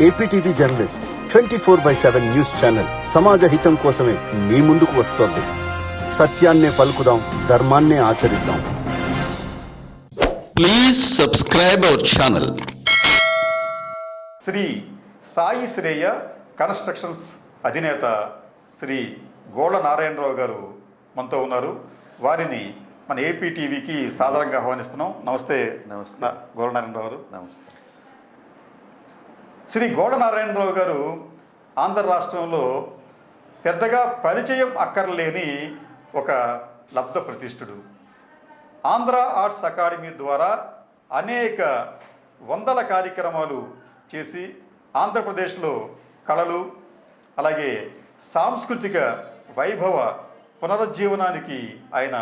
APTV journalist 24/7 news channel సమాజ హితం కోసమే మీ ముందుకు వస్తోంది. సత్యాన్నే పలుకుదాం, ధర్మాన్నే ఆచరిద్దాం. Please subscribe our channel. Shri Sai Shreya constructions అధినేత శ్రీ గోళ్ళ నారాయణరావు గారు మనతో ఉన్నారు. వారిని మన ఏపీటీవీకి సాధారణంగా ఆహ్వానిస్తున్నాం. నమస్తే. నమస్తే గోళ్ళ నారాయణరావు గారు. నమస్తే. శ్రీ గోళ్ళ నారాయణరావు గారు ఆంధ్ర రాష్ట్రంలో పెద్దగా పరిచయం అక్కర్లేని ఒక లబ్ధ ప్రతిష్ఠుడు. ఆంధ్ర ఆర్ట్స్ అకాడమీ ద్వారా అనేక వందల కార్యక్రమాలు చేసి ఆంధ్రప్రదేశ్లో కళలు అలాగే సాంస్కృతిక వైభవ పునరుజ్జీవనానికి ఆయన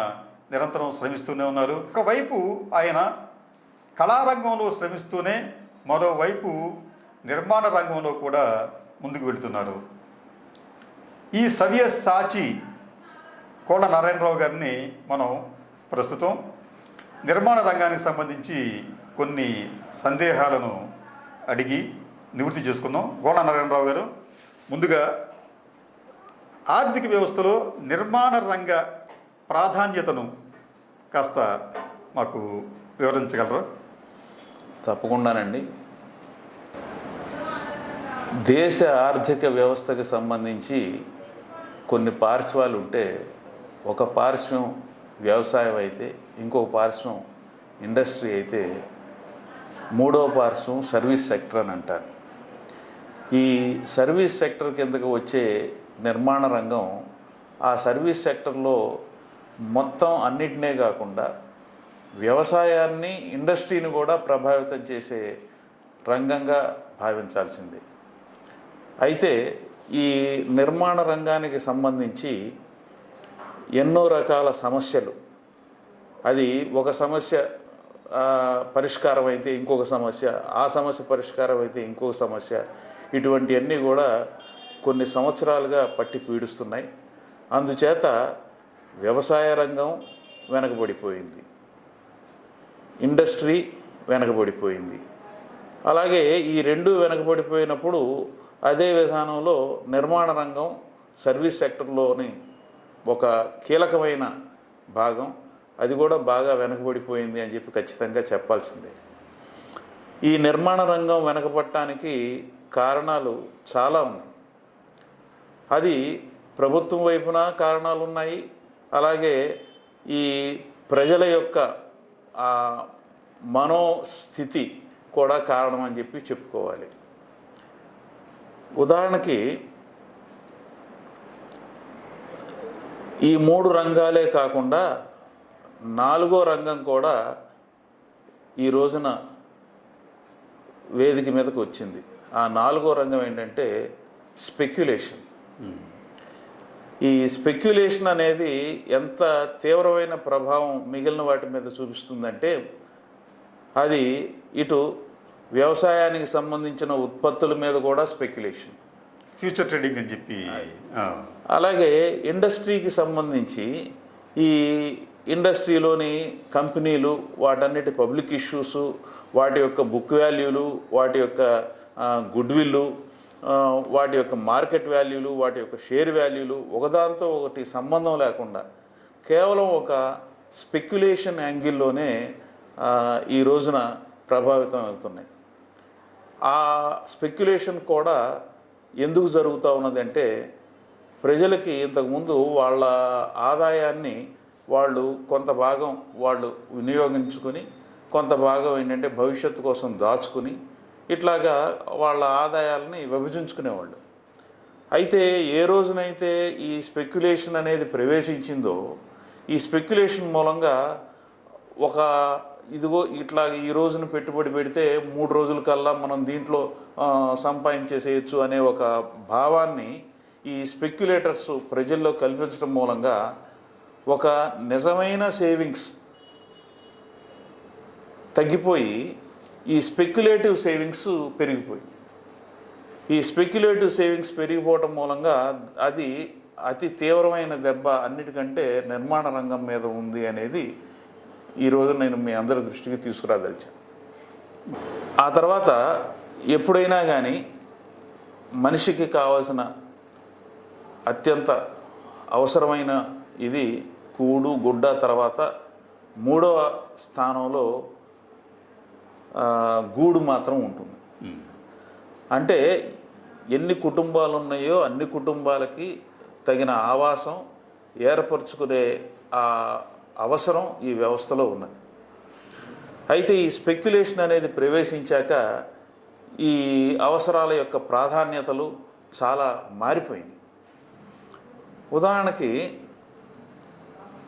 నిరంతరం శ్రమిస్తూనే ఉన్నారు. ఒకవైపు ఆయన కళారంగంలో శ్రమిస్తూనే మరోవైపు నిర్మాణ రంగంలో కూడా ముందుకు వెళుతున్నారు. ఈ సవ్యసాచి కోళ్ళ నారాయణరావు గారిని మనం ప్రస్తుతం నిర్మాణ రంగానికి సంబంధించి కొన్ని సందేహాలను అడిగి నివృత్తి చేసుకుందాం. గోళ్ళ నారాయణరావు గారు, ముందుగా ఆర్థిక వ్యవస్థలో నిర్మాణ రంగ ప్రాధాన్యతను కాస్త మాకు వివరించగలరా? తప్పకుండానండి. దేశ ఆర్థిక వ్యవస్థకు సంబంధించి కొన్ని పార్శ్వాలు ఉంటే, ఒక పార్శ్వం వ్యవసాయం అయితే, ఇంకొక పార్శ్వం ఇండస్ట్రీ అయితే, మూడో పార్శ్వం సర్వీస్ సెక్టర్ అని అంటారు. ఈ సర్వీస్ సెక్టర్ కిందకు వచ్చే నిర్మాణ రంగం ఆ సర్వీస్ సెక్టర్లో మొత్తం అన్నిటినే కాకుండా వ్యవసాయాన్ని, ఇండస్ట్రీని కూడా ప్రభావితం చేసే రంగంగా భావించాల్సిందే. అయితే ఈ నిర్మాణ రంగానికి సంబంధించి ఎన్నో రకాల సమస్యలు, అది ఒక సమస్య పరిష్కారం అయితే ఇంకొక సమస్య, ఆ సమస్య పరిష్కారం అయితే ఇంకొక సమస్య, ఇటువంటివన్నీ కూడా కొన్ని సంవత్సరాలుగా పట్టి పీడిస్తున్నాయి. అందుచేత వ్యవసాయ రంగం వెనకబడిపోయింది, ఇండస్ట్రీ వెనకబడిపోయింది. అలాగే ఈ రెండు వెనకబడిపోయినప్పుడు అదే విధానంలో నిర్మాణ రంగం సర్వీస్ సెక్టర్లోని ఒక కీలకమైన భాగం, అది కూడా బాగా వెనకబడిపోయింది అని చెప్పి ఖచ్చితంగా చెప్పాల్సిందే. ఈ నిర్మాణ రంగం వెనకబడటానికి కారణాలు చాలా ఉన్నాయి. అది ప్రభుత్వం వైపున కారణాలు ఉన్నాయి, అలాగే ఈ ప్రజల యొక్క మనోస్థితి కూడా కారణం అని చెప్పి చెప్పుకోవాలి. ఉదాహరణకి ఈ మూడు రంగాలే కాకుండా నాలుగో రంగం కూడా ఈ రోజున వేదిక మీదకు వచ్చింది. ఆ నాలుగో రంగం ఏంటంటే స్పెక్యులేషన్. ఈ స్పెక్యులేషన్ అనేది ఎంత తీవ్రమైన ప్రభావం మిగిలిన వాటి మీద చూపిస్తుందంటే, అది ఇటు వ్యవసాయానికి సంబంధించిన ఉత్పత్తుల మీద కూడా స్పెక్యులేషన్, ఫ్యూచర్ ట్రేడింగ్ అని చెప్పి, అలాగే ఇండస్ట్రీకి సంబంధించి ఈ ఇండస్ట్రీలోని కంపెనీలు, వాటన్నిటి పబ్లిక్ ఇష్యూసు, వాటి యొక్క బుక్ వాల్యూలు, వాటి యొక్క గుడ్విల్లు, వాటి యొక్క మార్కెట్ వాల్యూలు, వాటి యొక్క షేర్ వాల్యూలు ఒకదాంతో ఒకటి సంబంధం లేకుండా కేవలం ఒక స్పెక్యులేషన్ యాంగిల్లోనే ఈ రోజున ప్రభావితం అవుతున్నాయి. ఆ స్పెక్యులేషన్ కూడా ఎందుకు జరుగుతూ ఉన్నదంటే, ప్రజలకి ఇంతకుముందు వాళ్ళ ఆదాయాన్ని వాళ్ళు కొంత భాగం వాళ్ళు వినియోగించుకుని, కొంత భాగం ఏంటంటే భవిష్యత్తు కోసం దాచుకుని, ఇట్లాగా వాళ్ళ ఆదాయాలని విభజించుకునేవాళ్ళు. అయితే ఏ రోజునైతే ఈ స్పెక్యులేషన్ అనేది ప్రవేశించిందో, ఈ స్పెక్యులేషన్ మూలంగా ఒక ఇదిగో ఇట్లా ఈ రోజున పెట్టుబడి పెడితే 3 రోజుల కల్లా మనం దీంట్లో సంపాదించేసేయచ్చు అనే ఒక భావాన్ని ఈ స్పెక్యులేటర్స్ ప్రజల్లో కల్పించడం మూలంగా ఒక నిజమైన సేవింగ్స్ తగ్గిపోయి ఈ స్పెక్యులేటివ్ సేవింగ్స్ పెరిగిపోయి, ఈ స్పెక్యులేటివ్ సేవింగ్స్ పెరిగిపోవటం మూలంగా అది అతి తీవ్రమైన దెబ్బ అన్నిటికంటే నిర్మాణ రంగం మీద ఉంది అనేది ఈరోజు నేను మీ అందరి దృష్టికి తీసుకురాదలిచాను. ఆ తర్వాత ఎప్పుడైనా కానీ మనిషికి కావాల్సిన అత్యంత అవసరమైన ఇది కూడు గుడ్డ, తర్వాత మూడవ స్థానంలో గూడు మాత్రం ఉంటుంది. అంటే ఎన్ని కుటుంబాలు ఉన్నాయో అన్ని కుటుంబాలకి తగిన ఆవాసం ఏర్పరచుకునే ఆ అవసరం ఈ వ్యవస్థలో ఉన్నది. అయితే ఈ స్పెక్యులేషన్ అనేది ప్రవేశించాక ఈ అవసరాల యొక్క ప్రాధాన్యతలు చాలా మారిపోయినాయి. ఉదాహరణకి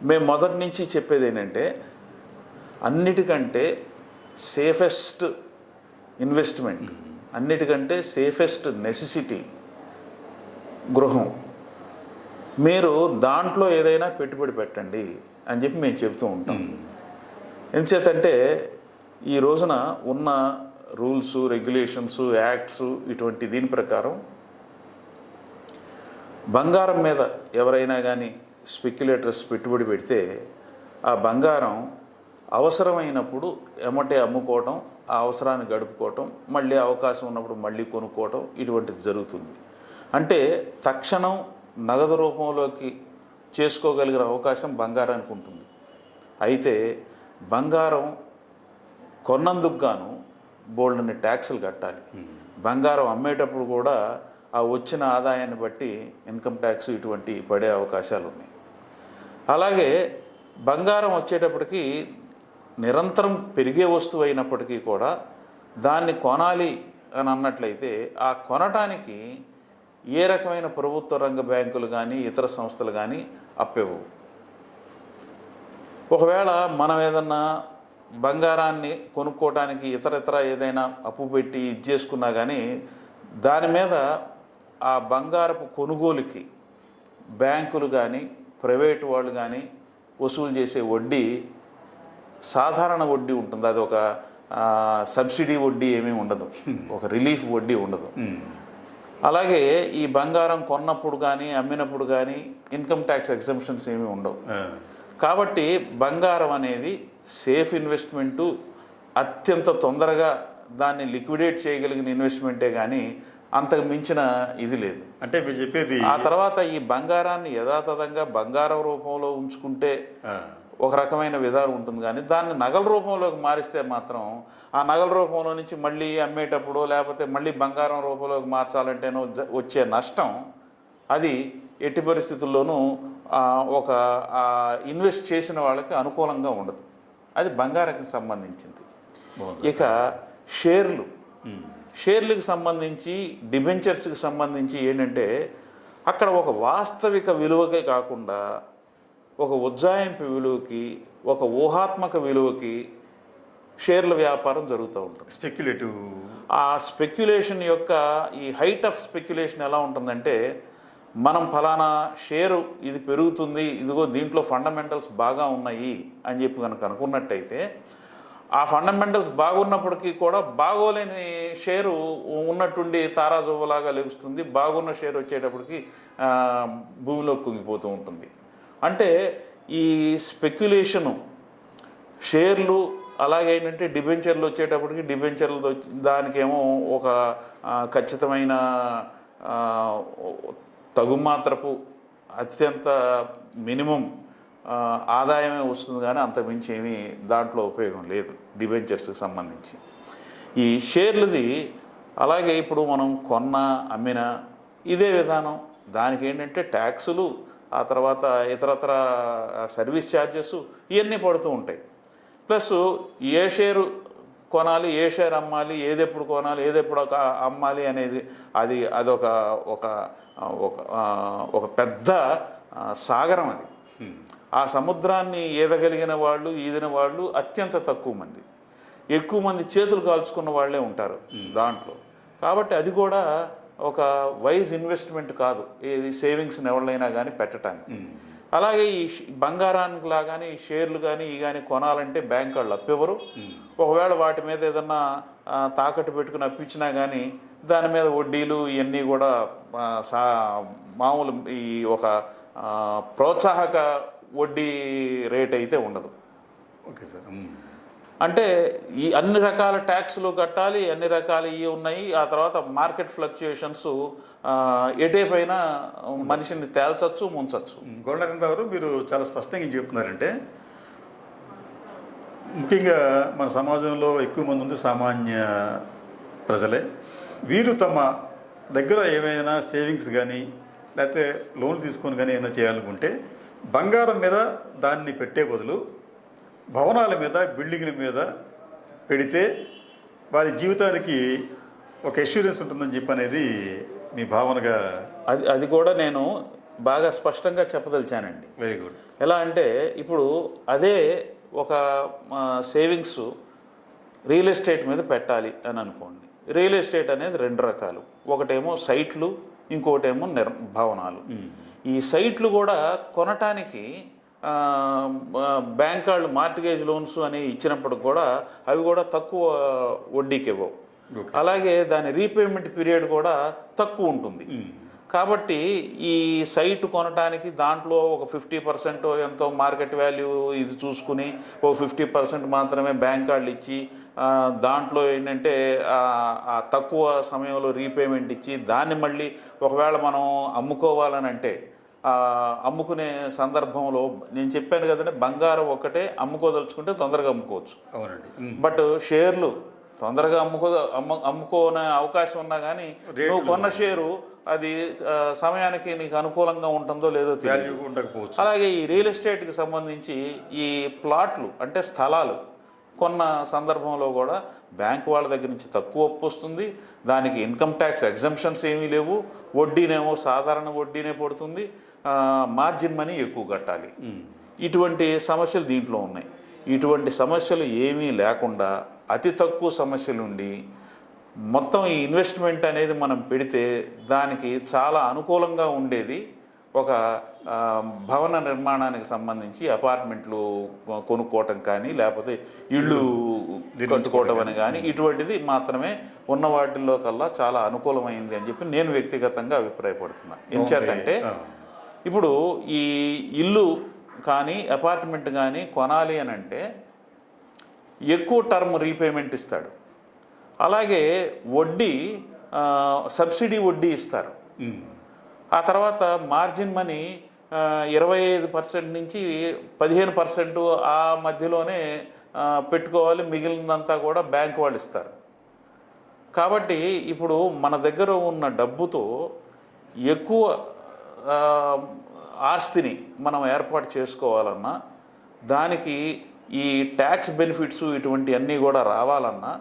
మేము మొదటి నుంచి చెప్పేది ఏంటంటే, అన్నిటికంటే సేఫెస్ట్ ఇన్వెస్ట్మెంట్, అన్నిటికంటే సేఫెస్ట్ నెసెసిటీ గృహం. మీరు దాంట్లో ఏదైనా పెట్టుబడి పెట్టండి అని చెప్పి మేము చెప్తూ ఉంటాం. ఎంచేతంటే ఈ రోజున ఉన్న రూల్స్, రెగ్యులేషన్స్, యాక్ట్స్ ఇటువంటి దీని ప్రకారం బంగారం మీద ఎవరైనా కానీ స్పెక్యులేటర్స్ పెట్టుబడి పెడితే ఆ బంగారం అవసరమైనప్పుడు ఎమ్మటే అమ్ముకోవటం, ఆ అవసరాన్ని గడుపుకోవటం, మళ్ళీ అవకాశం ఉన్నప్పుడు మళ్ళీ కొనుక్కోవటం ఇటువంటిది జరుగుతుంది. అంటే తక్షణం నగదు రూపంలోకి చేసుకోగలిగిన అవకాశం బంగారానికి ఉంటుంది. అయితే బంగారం కొన్నందుకు గాను బోల్డన్ని ట్యాక్సులు కట్టాలి. బంగారం అమ్మేటప్పుడు కూడా ఆ వచ్చిన ఆదాయాన్ని బట్టి ఇన్కమ్ ట్యాక్స్ ఇటువంటి పడే అవకాశాలు ఉన్నాయి. అలాగే బంగారం వచ్చేటప్పటికి నిరంతరం పెరిగే వస్తువు అయినప్పటికీ కూడా దాన్ని కొనాలి అని అన్నట్లయితే ఆ కొనటానికి ఏ రకమైన ప్రభుత్వ రంగ బ్యాంకులు కానీ ఇతర సంస్థలు కానీ అప్పివ్వవు. ఒకవేళ మనం ఏదన్నా బంగారాన్ని కొనుక్కోవడానికి ఇతర ఏదైనా అప్పు పెట్టి ఇది చేసుకున్నా కానీ దాని మీద ఆ బంగారపు కొనుగోలుకి బ్యాంకులు కానీ ప్రైవేటు వాళ్ళు కానీ వసూలు చేసే వడ్డీ సాధారణ వడ్డీ ఉంటుంది. అది ఒక సబ్సిడీ వడ్డీ ఏమీ ఉండదు, ఒక రిలీఫ్ వడ్డీ ఉండదు. అలాగే ఈ బంగారం కొన్నప్పుడు కానీ అమ్మినప్పుడు కానీ ఇన్కమ్ ట్యాక్స్ ఎగ్జంప్షన్స్ ఏమీ ఉండవు. కాబట్టి బంగారం అనేది సేఫ్ ఇన్వెస్ట్మెంటు, అత్యంత తొందరగా దాన్ని లిక్విడేట్ చేయగలిగిన ఇన్వెస్ట్మెంటే కానీ అంతకు మించిన ఇది లేదు. అంటే మీరు చెప్పేది ఆ తర్వాత ఈ బంగారాన్ని యథాతథంగా బంగారం రూపంలో ఉంచుకుంటే ఒక రకమైన విధానం ఉంటుంది, కానీ దాన్ని నగల రూపంలోకి మారిస్తే మాత్రం ఆ నగల రూపంలో నుంచి మళ్ళీ అమ్మేటప్పుడు లేకపోతే మళ్ళీ బంగారం రూపంలోకి మార్చాలంటేనో వచ్చే నష్టం అది ఎట్టి పరిస్థితుల్లోనూ ఒక ఇన్వెస్ట్ చేసిన వాళ్ళకి అనుకూలంగా ఉండదు. అది బంగారానికి సంబంధించింది. ఇక షేర్లకు సంబంధించి, డిబెంచర్స్కి సంబంధించి ఏంటంటే అక్కడ ఒక వాస్తవిక విలువకే కాకుండా ఒక ఉజ్జాయింపు విలువకి, ఒక ఊహాత్మక విలువకి షేర్ల వ్యాపారం జరుగుతూ ఉంటుంది. స్పెక్యులేటివ్ ఆ స్పెక్యులేషన్ యొక్క ఈ హైట్ ఆఫ్ స్పెక్యులేషన్ ఎలా ఉంటుందంటే, మనం ఫలానా షేరు ఇది పెరుగుతుంది, ఇదిగో దీంట్లో ఫండమెంటల్స్ బాగా ఉన్నాయి అని చెప్పి కనుక అనుకున్నట్టయితే ఆ ఫండమెంటల్స్ బాగున్నప్పటికీ కూడా బాగోలేని షేరు ఉన్నట్టుండి తారాజువ్వలాగా లెగుస్తుంది, బాగున్న షేర్ వచ్చేటప్పటికి భూమిలో కుంగిపోతూ ఉంటుంది. అంటే ఈ స్పెక్యులేషను షేర్లు అలాగే ఏంటంటే డిబెంచర్లు వచ్చేటప్పటికి డిబెంచర్లు దానికేమో ఒక ఖచ్చితమైన తగుమాత్రపు అత్యంత మినిమం ఆదాయమే వస్తుంది, కానీ అంతకుమించి ఏమీ దాంట్లో ఉపయోగం లేదు డిబెంచర్స్కి సంబంధించి. ఈ షేర్లది అలాగే ఇప్పుడు మనం కొన్న అమ్మిన ఇదే విధానం. దానికి ఏంటంటే ట్యాక్సులు, ఆ తర్వాత ఇతరత్ర సర్వీస్ ఛార్జెస్ ఇవన్నీ పడుతూ ఉంటాయి. ప్లస్ ఏ షేరు కొనాలి, ఏ షేర్ అమ్మాలి, ఏదెప్పుడు కొనాలి, ఏదెప్పుడు అమ్మాలి అనేది అదొక ఒక ఒక పెద్ద సాగరం. అది ఆ సముద్రాన్ని ఈదగలిగిన వాళ్ళు, ఈదిన వాళ్ళు అత్యంత తక్కువ మంది. ఎక్కువ మంది చేతులు కాల్చుకున్న వాళ్ళే ఉంటారు దాంట్లో. కాబట్టి అది కూడా ఒక వైజ్ ఇన్వెస్ట్మెంట్ కాదు, ఏది సేవింగ్స్ని ఎవరైనా కానీ పెట్టడానికి. అలాగే ఈ బంగారానికి లాగానే ఈ షేర్లు కానీ ఈ కానీ కొనాలంటే బ్యాంక్ వాళ్ళు అప్పివ్వరు. ఒకవేళ వాటి మీద ఏదన్నా తాకట్టు పెట్టుకుని అప్పించినా కానీ దాని మీద వడ్డీలు ఇవన్నీ కూడా మామూలు ఈ ఒక ప్రోత్సాహక వడ్డీ రేట్ అయితే ఉండదు. Okay sir. అంటే ఈ అన్ని రకాల ట్యాక్స్లు కట్టాలి, అన్ని రకాల ఇవి ఉన్నాయి. ఆ తర్వాత మార్కెట్ ఫ్లక్చుయేషన్స్ ఎటేపైనా మనిషిని తేల్చచ్చు, ముంచచ్చు. గోల్డెన్ గారు మీరు చాలా స్పష్టంగా ఏం చెప్తున్నారంటే, ముఖ్యంగా మన సమాజంలో ఎక్కువ మంది ఉంది సామాన్య ప్రజలే. వీరు తమ దగ్గర ఏమైనా సేవింగ్స్ కానీ లేకపోతే లోన్ తీసుకొని కానీ ఏమైనా చేయాలనుకుంటే బంగారం మీద దాన్ని పెట్టే బదులు భవనాల మీద, బిల్డింగ్ల మీద పెడితే వారి జీవితానికి ఒక ఎష్యూరెన్స్ ఉంటుందని చెప్పి అనేది మీ భావనగా. అది కూడా నేను బాగా స్పష్టంగా చెప్పదలిచానండి. Very good. ఎలా అంటే ఇప్పుడు అదే ఒక సేవింగ్స్ రియల్ ఎస్టేట్ మీద పెట్టాలి అని అనుకోండి. రియల్ ఎస్టేట్ అనేది రెండు రకాలు. ఒకటేమో సైట్లు, ఇంకోటేమో భవనాలు. ఈ సైట్లు కూడా కొనటానికి బ్యాంక్ వాళ్ళు మార్టిగేజ్ లోన్స్ అని ఇచ్చినప్పుడు కూడా అవి కూడా తక్కువ వడ్డీకి ఇవ్వవు. అలాగే దాని రీపేమెంట్ పీరియడ్ కూడా తక్కువ ఉంటుంది. కాబట్టి ఈ సైట్ కొనటానికి దాంట్లో ఒక 50% ఎంతో మార్కెట్ వాల్యూ ఇది చూసుకుని ఓ 50% మాత్రమే బ్యాంక్ వాళ్ళు ఇచ్చి దాంట్లో ఏంటంటే ఆ తక్కువ సమయంలో రీపేమెంట్ ఇచ్చి దాన్ని మళ్ళీ ఒకవేళ మనం అమ్ముకోవాలని అంటే అమ్ముకునే సందర్భంలో నేను చెప్పాను కదండి, బంగారం ఒక్కటే అమ్ముకోదలుచుకుంటే తొందరగా అమ్ముకోవచ్చు. అవునండి. బట్ షేర్లు తొందరగా అమ్ముకోనే అవకాశం ఉన్నా కానీ నువ్వు కొన్న షేరు అది సమయానికి నీకు అనుకూలంగా ఉంటుందో లేదో తెలియదు. అలాగే ఈ రియల్ ఎస్టేట్కి సంబంధించి ఈ ప్లాట్లు అంటే స్థలాలు కొన్న సందర్భంలో కూడా బ్యాంక్ వాళ్ళ దగ్గర నుంచి తక్కువ అప్పు వస్తుంది. దానికి ఇన్కమ్ ట్యాక్స్ ఎగ్జంప్షన్స్ ఏమీ లేవు. వడ్డీనేమో సాధారణ వడ్డీనే పడుతుంది. మార్జిన్ మనీ ఎక్కువ కట్టాలి. ఇటువంటి సమస్యలు దీంట్లో ఉన్నాయి. ఇటువంటి సమస్యలు ఏమీ లేకుండా అతి తక్కువ సమస్యలుండి మొత్తం ఈ ఇన్వెస్ట్మెంట్ అనేది మనం పెడితే దానికి చాలా అనుకూలంగా ఉండేది ఒక భవన నిర్మాణానికి సంబంధించి అపార్ట్మెంట్లు కొనుక్కోవటం కానీ లేకపోతే ఇళ్ళు కట్టుకోవటం అని కానీ ఇటువంటిది మాత్రమే ఉన్న వాటిల్లో కల్లా చాలా అనుకూలమైంది అని చెప్పి నేను వ్యక్తిగతంగా అభిప్రాయపడుతున్నాను. ఎంచేతంటే ఇప్పుడు ఈ ఇల్లు కానీ అపార్ట్మెంట్ కానీ కొనాలి అని అంటే ఎక్కువ టర్మ్ రీపేమెంట్ ఇస్తాడు. అలాగే వడ్డీ సబ్సిడీ వడ్డీ ఇస్తారు. ఆ తర్వాత మార్జిన్ మనీ 25% నుంచి 15% ఆ మధ్యలోనే పెట్టుకోవాలి. మిగిలినంతా కూడా బ్యాంక్ వాళ్ళు ఇస్తారు. కాబట్టి ఇప్పుడు మన దగ్గర ఉన్న డబ్బుతో ఎక్కువ ఆస్తిని మనం ఏర్పాటు చేసుకోవాలన్నా దానికి ఈ ట్యాక్స్ బెనిఫిట్స్ ఇటువంటి అన్నీ కూడా రావాలన్నా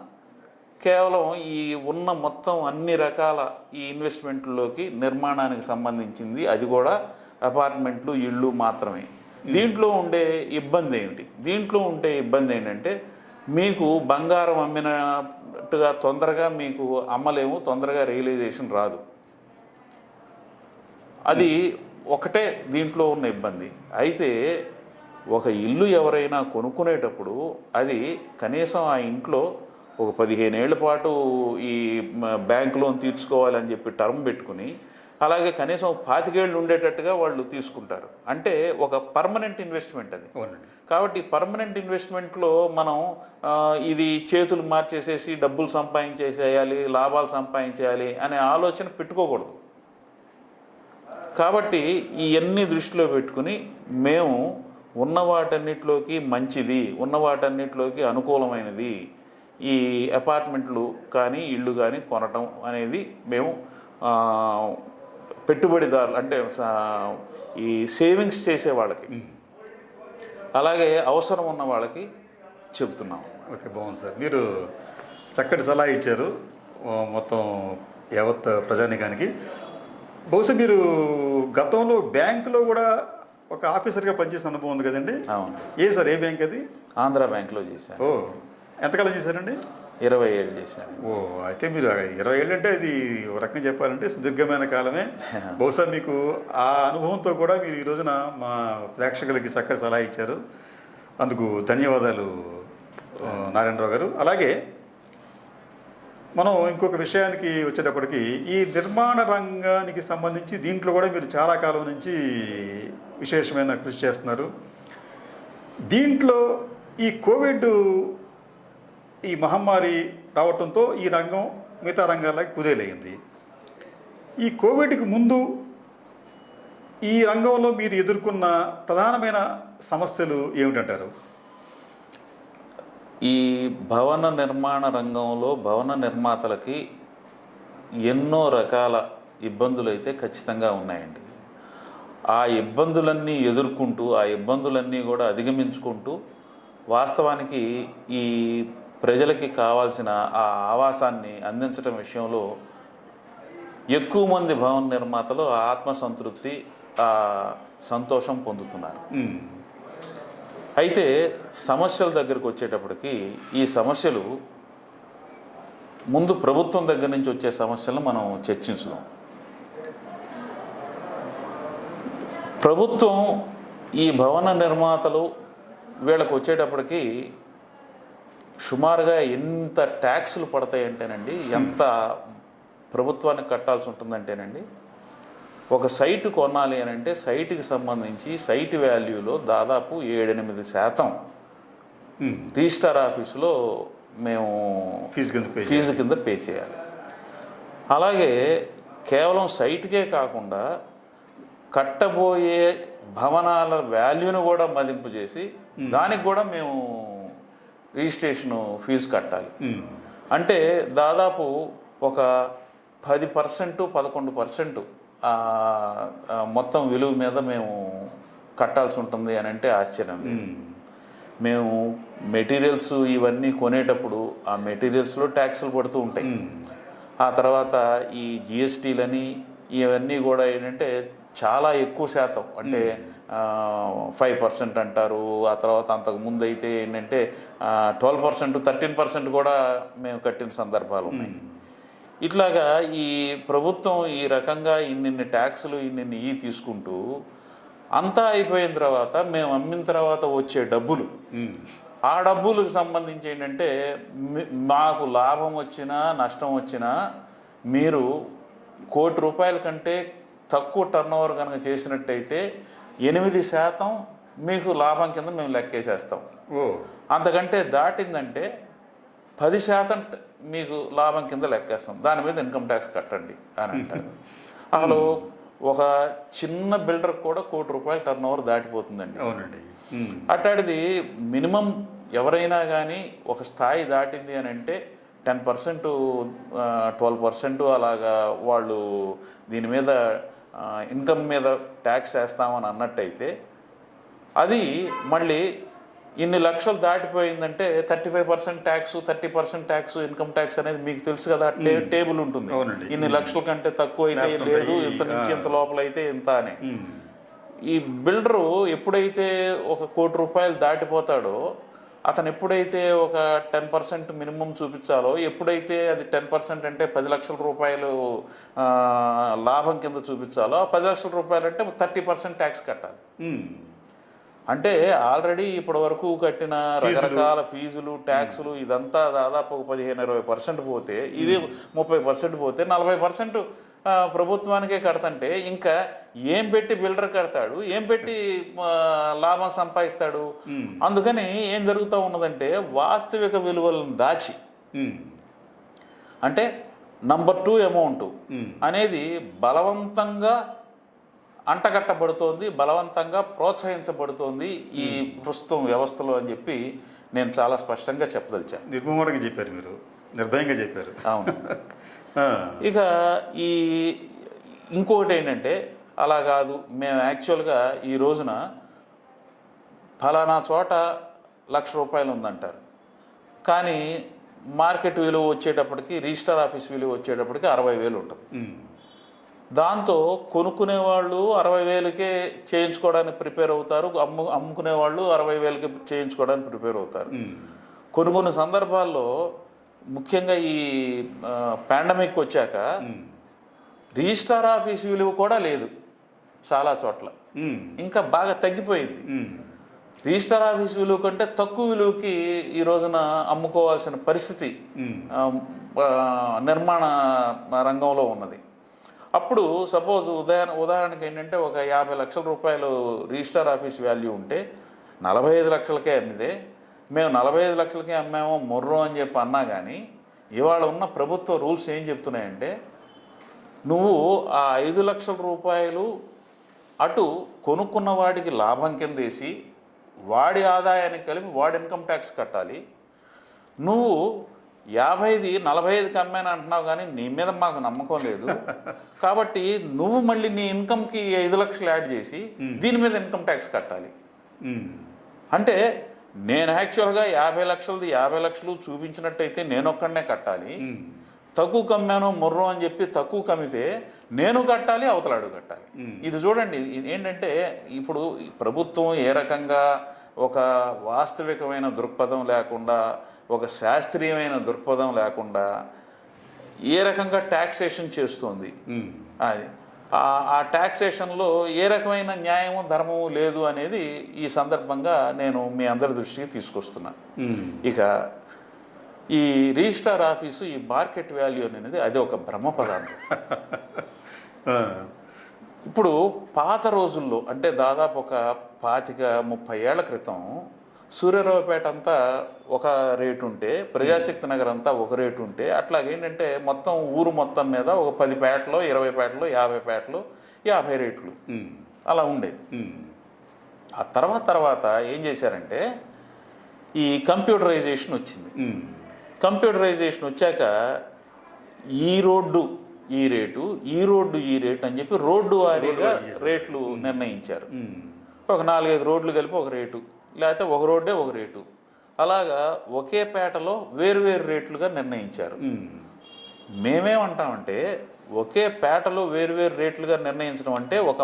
కేవలం ఈ ఉన్న మొత్తం అన్ని రకాల ఈ ఇన్వెస్ట్మెంట్లోకి నిర్మాణానికి సంబంధించింది అది కూడా అపార్ట్మెంట్లు, ఇళ్ళు మాత్రమే. దీంట్లో ఉండే ఇబ్బంది ఏమిటి? దీంట్లో ఉండే ఇబ్బంది ఏంటంటే మీకు బంగారం అమ్మినట్టుగా తొందరగా మీకు అమ్మలేము, తొందరగా రియలైజేషన్ రాదు. అది ఒకటే దీంట్లో ఉన్న ఇబ్బంది. అయితే ఒక ఇల్లు ఎవరైనా కొనుక్కునేటప్పుడు అది కనీసం ఆ ఇంట్లో ఒక 15 ఏళ్ల పాటు ఈ బ్యాంక్ లోన్ తీర్చుకోవాలని చెప్పి టర్మ్ పెట్టుకుని అలాగే కనీసం 25 ఏళ్ళు ఉండేటట్టుగా వాళ్ళు తీసుకుంటారు. అంటే ఒక పర్మనెంట్ ఇన్వెస్ట్మెంట్ అది. కాబట్టి పర్మనెంట్ ఇన్వెస్ట్మెంట్లో మనం ఇది చేతులు మార్చేసేసి డబ్బులు సంపాదించేసేయాలి, లాభాలు సంపాదించేయాలి అనే ఆలోచన పెట్టుకోకూడదు. కాబట్టి ఇవన్నీ దృష్టిలో పెట్టుకుని మేము ఉన్న వాటన్నిటిలోకి మంచిది, ఉన్న వాటన్నిటిలోకి అనుకూలమైనది ఈ అపార్ట్మెంట్లు కానీ ఇళ్ళు కానీ కొనటం అనేది మేము పెట్టుబడిదారులు అంటే ఈ సేవింగ్స్ చేసే వాళ్ళకి అలాగే అవసరం ఉన్న వాళ్ళకి చెబుతున్నాం. ఓకే, బాగుంది సార్. మీరు చక్కటి సలహా ఇచ్చారు మొత్తం యావత్ ప్రజానికానికి. బహుశా మీరు గతంలో బ్యాంకులో కూడా ఒక ఆఫీసర్గా పనిచేసిన అనుభవం ఉంది కదండి? అవును. సార్ ఏ బ్యాంక్ అది? ఆంధ్ర బ్యాంక్లో చేశాను. ఓ, ఎంతకాలం చేశారండి? 20 ఏళ్ళు చేశాను. ఓ, అయితే మీరు 20 ఏళ్ళు అంటే అది ఒక రకంగా చెప్పాలంటే సుదీర్ఘమైన కాలమే. బహుశా మీకు ఆ అనుభవంతో కూడా మీరు ఈ రోజున మా ప్రేక్షకులకి చక్కటి సలహా ఇచ్చారు. అందుకు ధన్యవాదాలు నారాయణరావు గారు. అలాగే మనం ఇంకొక విషయానికి వచ్చేటప్పటికి ఈ నిర్మాణ రంగానికి సంబంధించి దీంట్లో కూడా మీరు చాలా కాలం నుంచి విశేషమైన కృషి చేస్తున్నారు. దీంట్లో ఈ కోవిడ్ ఈ మహమ్మారి రావటంతో ఈ రంగం మిగతా రంగాలకి కుదేలయ్యింది. ఈ కోవిడ్కి ముందు ఈ రంగంలో మీరు ఎదుర్కొన్న ప్రధానమైన సమస్యలు ఏమిటంటారు? ఈ భవన నిర్మాణ రంగంలో భవన నిర్మాతలకి ఎన్నో రకాల ఇబ్బందులు అయితే ఖచ్చితంగా ఉన్నాయండి. ఆ ఇబ్బందులన్నీ ఎదుర్కొంటూ ఆ ఇబ్బందులన్నీ కూడా అధిగమించుకుంటూ వాస్తవానికి ఈ ప్రజలకి కావాల్సిన ఆ ఆవాసాన్ని అందించడం విషయంలో ఎక్కువ మంది భవన నిర్మాతలు ఆ ఆత్మసంతృప్తి ఆ సంతోషం పొందుతున్నారు. అయితే సమస్యల దగ్గరకు వచ్చేటప్పటికి ఈ సమస్యలు ముందు ప్రభుత్వం దగ్గర నుంచి వచ్చే సమస్యలను మనం చర్చించుదాం. ప్రభుత్వం ఈ భవన నిర్మాతలు వీళ్ళకు వచ్చేటప్పటికి సుమారుగా ఎంత ట్యాక్సులు పడతాయంటేనండి, ఎంత ప్రభుత్వానికి కట్టాల్సి ఉంటుందంటేనండి, ఒక సైటు కొనాలి అని అంటే సైటుకి సంబంధించి సైట్ వాల్యూలో దాదాపు 7-8% రిజిస్టార్ ఆఫీసులో మేము ఫీజు కింద పే చేయాలి. అలాగే కేవలం సైట్కే కాకుండా కట్టబోయే భవనాల వాల్యూను కూడా మదింపు చేసి దానికి కూడా మేము రిజిస్ట్రేషన్ ఫీజు కట్టాలి. అంటే దాదాపు ఒక 10%, 11% మొత్తం విలువ మీద మేము కట్టాల్సి ఉంటుంది అని అంటే ఆశ్చర్యం. మేము మెటీరియల్స్ ఇవన్నీ కొనేటప్పుడు ఆ మెటీరియల్స్లో ట్యాక్సులు పడుతూ ఉంటాయి. ఆ తర్వాత ఈ జిఎస్టీలని ఇవన్నీ కూడా ఏంటంటే చాలా ఎక్కువ శాతం, అంటే 5% అంటారు. ఆ తర్వాత అంతకు ముందు అయితే ఏంటంటే 12%, 13% కూడా మేము కట్టిన సందర్భాలు ఉన్నాయి. ఇట్లాగా ఈ ప్రభుత్వం ఈ రకంగా ఇన్ని ట్యాక్సులు ఇన్ని తీసుకుంటూ అంతా అయిపోయిన తర్వాత మేము అమ్మిన తర్వాత వచ్చే డబ్బులు, ఆ డబ్బులకు సంబంధించి ఏంటంటే మాకు లాభం వచ్చినా నష్టం వచ్చినా మీరు ₹1,00,00,000 కంటే తక్కువ టర్నోవర్ కనుక చేసినట్టయితే 8% మీకు లాభం కింద మేము లెక్కేసేస్తాం. అంతకంటే దాటిందంటే 10% మీకు లాభం కింద లెక్కేస్తాం, దాని మీద ఇన్కమ్ ట్యాక్స్ కట్టండి అని అంటారు. అసలు ఒక చిన్న బిల్డర్ కూడా ₹1,00,00,000 టర్నోవర్ దాటిపోతుందండి. అవునండి. అట్లాంటిది మినిమం ఎవరైనా కానీ ఒక స్థాయి దాటింది అని అంటే 10%, 12% అలాగా వాళ్ళు దీని మీద ఇన్కమ్ మీద ట్యాక్స్ వేస్తామని అన్నట్టయితే అది మళ్ళీ ఇన్ని లక్షలు దాటిపోయిందంటే 35% ట్యాక్స్, 30% ట్యాక్స్, ఇన్కమ్ ట్యాక్స్ అనేది మీకు తెలుసు కదా, టేబుల్ ఉంటుంది. ఇన్ని లక్షల కంటే తక్కువ అయితే లేదు, ఇంత నుంచి ఇంత లోపల అయితే ఇంత అని. ఈ బిల్డరు ఎప్పుడైతే ఒక ₹1,00,00,000 దాటిపోతాడో అతను ఎప్పుడైతే ఒక 10% మినిమం చూపించాలో, ఎప్పుడైతే అది 10% అంటే ₹10 లక్షల లాభం కింద చూపించాలో, ₹10 లక్షల అంటే 30% ట్యాక్స్ కట్టాలి. అంటే ఆల్రెడీ ఇప్పటి వరకు కట్టిన రకరకాల ఫీజులు, ట్యాక్సులు ఇదంతా దాదాపు 15-20% పోతే, ఇది 30% పోతే 40% ప్రభుత్వానికే కడతంటే ఇంకా ఏం పెట్టి బిల్డర్ కడతాడు, ఏం పెట్టి లాభం సంపాదిస్తాడు? అందుకని ఏం జరుగుతూ ఉన్నదంటే వాస్తవిక విలువలను దాచి, అంటే నంబర్ 2 అమౌంట్ అనేది బలవంతంగా అంటగట్టబడుతోంది, బలవంతంగా ప్రోత్సహించబడుతోంది ఈ ప్రస్తుతం వ్యవస్థలో అని చెప్పి నేను చాలా స్పష్టంగా చెప్పదలిచాను. నిర్మూలంగా చెప్పారు, మీరు నిర్భయంగా చెప్పారు. అవును. ఇక ఈ ఇంకొకటి ఏంటంటే అలా కాదు, మేము యాక్చువల్గా ఈ రోజున ఫలానా చోట ₹1,00,000 ఉందంటారు, కానీ మార్కెట్ విలువ వచ్చేటప్పటికి, రిజిస్టర్ ఆఫీస్ విలువ వచ్చేటప్పటికి 60,000 ఉంటుంది. దాంతో కొనుక్కునేవాళ్ళు 60,000కే చేయించుకోవడానికి ప్రిపేర్ అవుతారు, అమ్ముకునేవాళ్ళు 60,000కి చేయించుకోవడానికి ప్రిపేర్ అవుతారు. కొన్ని సందర్భాల్లో ముఖ్యంగా ఈ పాండమిక్ వచ్చాక రిజిస్టార్ ఆఫీస్ విలువ కూడా లేదు చాలా చోట్ల, ఇంకా బాగా తగ్గిపోయింది. రిజిస్టర్ ఆఫీస్ విలువ కంటే తక్కువ విలువకి ఈ రోజున అమ్ముకోవాల్సిన పరిస్థితి నిర్మాణ రంగంలో ఉన్నది. అప్పుడు సపోజ్ ఉదాహరణకి ఏంటంటే ఒక ₹50 లక్షల రిజిస్టర్ ఆఫీస్ వాల్యూ ఉంటే 45 లక్షలకే అమ్మితే మేము 45 లక్షలకి అమ్మామో మొర్రో అని చెప్పి అన్నా కానీ ఇవాళ ఉన్న ప్రభుత్వ రూల్స్ ఏం చెప్తున్నాయంటే నువ్వు ఆ 5 లక్షల రూపాయలు అటు కొనుక్కున్న వాడికి లాభం కింద వేసి వాడి ఆదాయానికి కలిపి వాడి ఇన్కమ్ ట్యాక్స్ కట్టాలి. నువ్వు 50ది 45కి అమ్మాను అంటున్నావు కానీ నీ మీద మాకు నమ్మకం లేదు కాబట్టి నువ్వు మళ్ళీ నీ ఇన్కమ్కి 5 లక్షలు యాడ్ చేసి దీని మీద ఇన్కమ్ ట్యాక్స్ కట్టాలి. అంటే నేను యాక్చువల్గా 50 లక్షలది 50 లక్షలు చూపించినట్టయితే నేను ఒక్కడనే కట్టాలి. తక్కువ కమ్మాను మొర్రో అని చెప్పి తక్కువ కమ్మితే నేను కట్టాలి, అవతలాడు కట్టాలి. ఇది చూడండి, ఏంటంటే ఇప్పుడు ప్రభుత్వం ఏ రకంగా ఒక వాస్తవికమైన దృక్పథం లేకుండా, ఒక శాస్త్రీయమైన దృక్పథం లేకుండా ఏ రకంగా ట్యాక్సేషన్ చేస్తుంది, అది ఆ ట్యాక్సేషన్లో ఏ రకమైన న్యాయము ధర్మము లేదు అనేది ఈ సందర్భంగా నేను మీ అందరి దృష్టికి తీసుకొస్తున్నా. ఇక ఈ రిజిస్ట్రార్ ఆఫీసు, ఈ మార్కెట్ వాల్యూ అనేది అది ఒక బ్రహ్మ పదార్థం. ఇప్పుడు పాత రోజుల్లో అంటే దాదాపు ఒక 25-30 ఏళ్ల క్రితం సూర్యారావుపేట అంతా ఒక రేటు ఉంటే, ప్రజాశక్తి నగర్ అంతా ఒక రేటు ఉంటే, అట్లాగేంటంటే మొత్తం ఊరు మొత్తం మీద ఒక 10 పేటలో 20 పేటలు 50 పేటలు 50 రేట్లు అలా ఉండేది. ఆ తర్వాత ఏం చేశారంటే ఈ కంప్యూటరైజేషన్ వచ్చింది. కంప్యూటరైజేషన్ వచ్చాక ఈ రోడ్డు ఈ రేటు, ఈ రోడ్డు ఈ రేటు అని చెప్పి రోడ్డు వారీగా రేట్లు నిర్ణయించారు. ఒక 4-5 రోడ్లు కలిపి ఒక రేటు, లేకపోతే ఒక రోడ్డే ఒక రేటు, అలాగా ఒకే పేటలో వేరువేరు రేట్లుగా నిర్ణయించారు. మేమేమంటామంటే ఒకే పేటలో వేరువేరు రేట్లుగా నిర్ణయించడం అంటే ఒక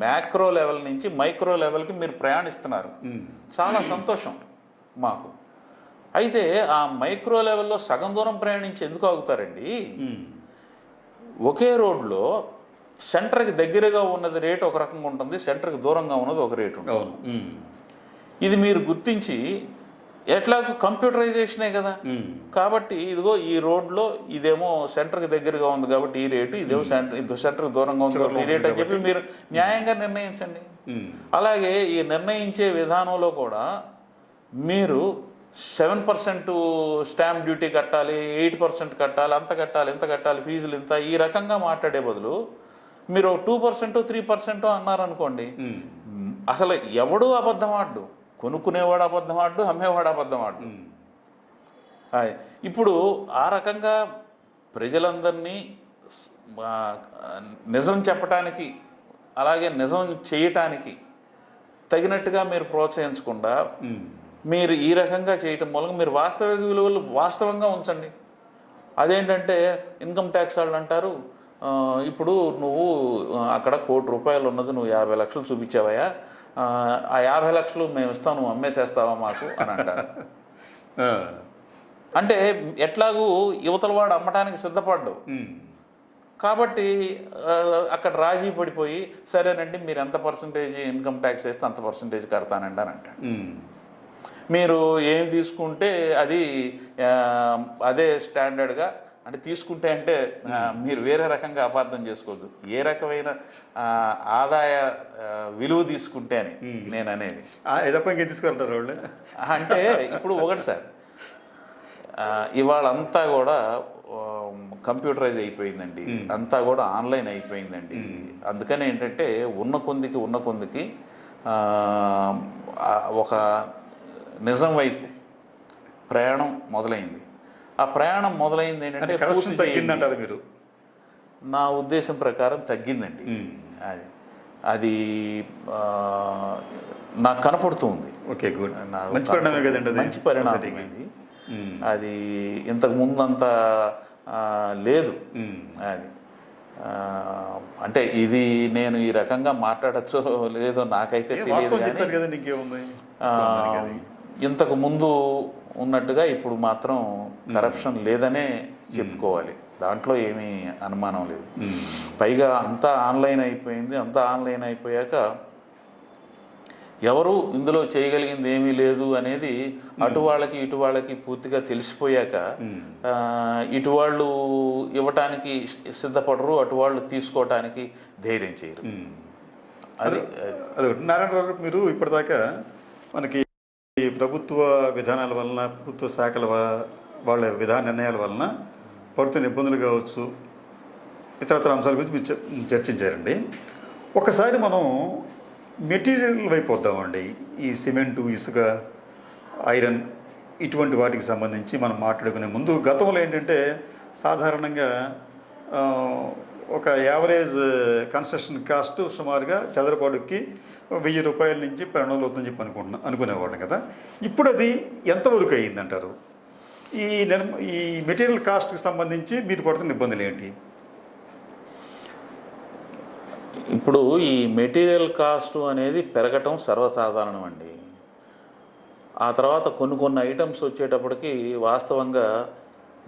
మ్యాక్రో లెవెల్ నుంచి మైక్రో లెవెల్కి మీరు ప్రయాణిస్తున్నారు, చాలా సంతోషం మాకు. అయితే ఆ మైక్రో లెవెల్లో సగం దూరం ప్రయాణించి ఎందుకు ఆగుతారండి? ఒకే రోడ్లో సెంటర్కి దగ్గరగా ఉన్నది రేటు ఒక రకంగా ఉంటుంది, సెంటర్కి దూరంగా ఉన్నది ఒక రేటు ఉంటుంది. ఇది మీరు గుర్తించి ఎట్లాగో కంప్యూటరైజేషనే కదా, కాబట్టి ఇదిగో ఈ రోడ్లో ఇదేమో సెంటర్కి దగ్గరగా ఉంది కాబట్టి ఈ రేటు, ఇదేమో సెంటర్కి దూరంగా ఉంది కాబట్టి ఈ రేటు అని చెప్పి మీరు న్యాయంగా నిర్ణయించండి. అలాగే ఈ నిర్ణయించే విధానంలో కూడా మీరు 7% స్టాంప్ డ్యూటీ కట్టాలి, 8% కట్టాలి, అంత కట్టాలి, ఇంత కట్టాలి, ఫీజులు ఇంత, ఈ రకంగా మాట్లాడే బదులు మీరు 2% 3% అన్నారనుకోండి, అసలు ఎవడు అబద్ధం ఆడ్డు, కొనుక్కునేవాడు అబద్ధం ఆడ్డు, అమ్మేవాడు అబద్ధం ఆడ్డు. ఇప్పుడు ఆ రకంగా ప్రజలందరినీ నిజం చెప్పటానికి అలాగే నిజం చేయటానికి తగినట్టుగా మీరు ప్రోత్సహించకుండా మీరు ఈ రకంగా చేయటం మూలంగా మీరు వాస్తవిక విలువలు వాస్తవంగా ఉంచండి. అదేంటంటే ఇన్కమ్ ట్యాక్స్ వాళ్ళు అంటారు, ఇప్పుడు నువ్వు అక్కడ ₹1,00,00,000 ఉన్నది నువ్వు 50 లక్షలు చూపించావయ్యా, ఆ 50 లక్షలు మేము ఇస్తాం, నువ్వు అమ్మేసేస్తావా మాకు అని అంటారు. అంటే ఎట్లాగూ యువతల వాడు అమ్మటానికి సిద్ధపడ్డావు కాబట్టి అక్కడ రాజీ పడిపోయి సరేనండి మీరు ఎంత పర్సంటేజ్ ఇన్కమ్ ట్యాక్స్ వేస్తే అంత పర్సంటేజ్ కడతానండి అని అంటాడు. మీరు ఏమి తీసుకుంటే అది అదే స్టాండర్డ్గా అంటే తీసుకుంటే అంటే మీరు వేరే రకంగా అపార్థం చేసుకోవద్దు, ఏ రకమైన ఆదాయ విలువ తీసుకుంటే అని నేను అనేది. తీసుకుంటారు వాళ్ళు అంటే ఇప్పుడు ఒకటి సార్, ఇవాళ అంతా కూడా కంప్యూటరైజ్ అయిపోయిందండి, అంతా కూడా ఆన్లైన్ అయిపోయిందండి. అందుకని ఏంటంటే ఉన్న కొందికి ఒక నిజం వైపు ప్రయాణం మొదలైంది. ఆ ప్రయాణం మొదలైంది ఏంటంటే తగ్గిందంటారు మీరు? నా ఉద్దేశం ప్రకారం తగ్గిందండి. అది నాకు కనపడుతుంది. ఓకే, గుడ్, మంచి పరిణామమే కదండి, మంచి పరిణామం అది. అది ఇంతకు ముందు అంత లేదు. అది అంటే ఇది నేను ఈ రకంగా మాట్లాడచ్చో లేదో నాకైతే తెలియదు, కానీ ఇంతకు ముందు ఉన్నట్టుగా ఇప్పుడు మాత్రం కరప్షన్ లేదనే చెప్పుకోవాలి, దాంట్లో ఏమీ అనుమానం లేదు. పైగా అంతా ఆన్లైన్ అయిపోయింది. అంతా ఆన్లైన్ అయిపోయాక ఎవరు ఇందులో చేయగలిగింది ఏమీ లేదు అనేది అటు వాళ్ళకి ఇటు వాళ్ళకి పూర్తిగా తెలిసిపోయాక ఇటు వాళ్ళు ఇవ్వటానికి సిద్ధపడరు, అటు వాళ్ళు తీసుకోవటానికి ధైర్యం చేయరు. అది నారాయణరావు, మీరు ఇప్పటిదాకా మనకి ప్రభుత్వ విధానాల వలన, ప్రభుత్వ శాఖల వాళ్ళ విధాన నిర్ణయాల వలన పడుతున్న ఇబ్బందులు కావచ్చు, ఇతరత్ర అంశాల గురించి మీరు చర్చించారండి. ఒకసారి మనం మెటీరియల్ వైపు వద్దామండి. ఈ సిమెంటు, ఇసుక, ఐరన్ ఇటువంటి వాటికి సంబంధించి మనం మాట్లాడుకునే ముందు గతంలో ఏంటంటే సాధారణంగా ఒక యావరేజ్ కన్స్ట్రక్షన్ కాస్ట్ సుమారుగా చదరపాడుకి 1000 రూపాయల నుంచి 1200 అవుతుందని చెప్పి అనుకునేవాళ్ళం కదా. ఇప్పుడు అది ఎంతవరకు అయ్యిందంటారు? ఈ మెటీరియల్ కాస్ట్కి సంబంధించి మీరు పడుతున్న ఇబ్బందులు ఏంటి? ఇప్పుడు ఈ మెటీరియల్ కాస్ట్ అనేది పెరగటం సర్వసాధారణం అండి. ఆ తర్వాత కొన్ని ఐటమ్స్ వచ్చేటప్పటికి వాస్తవంగా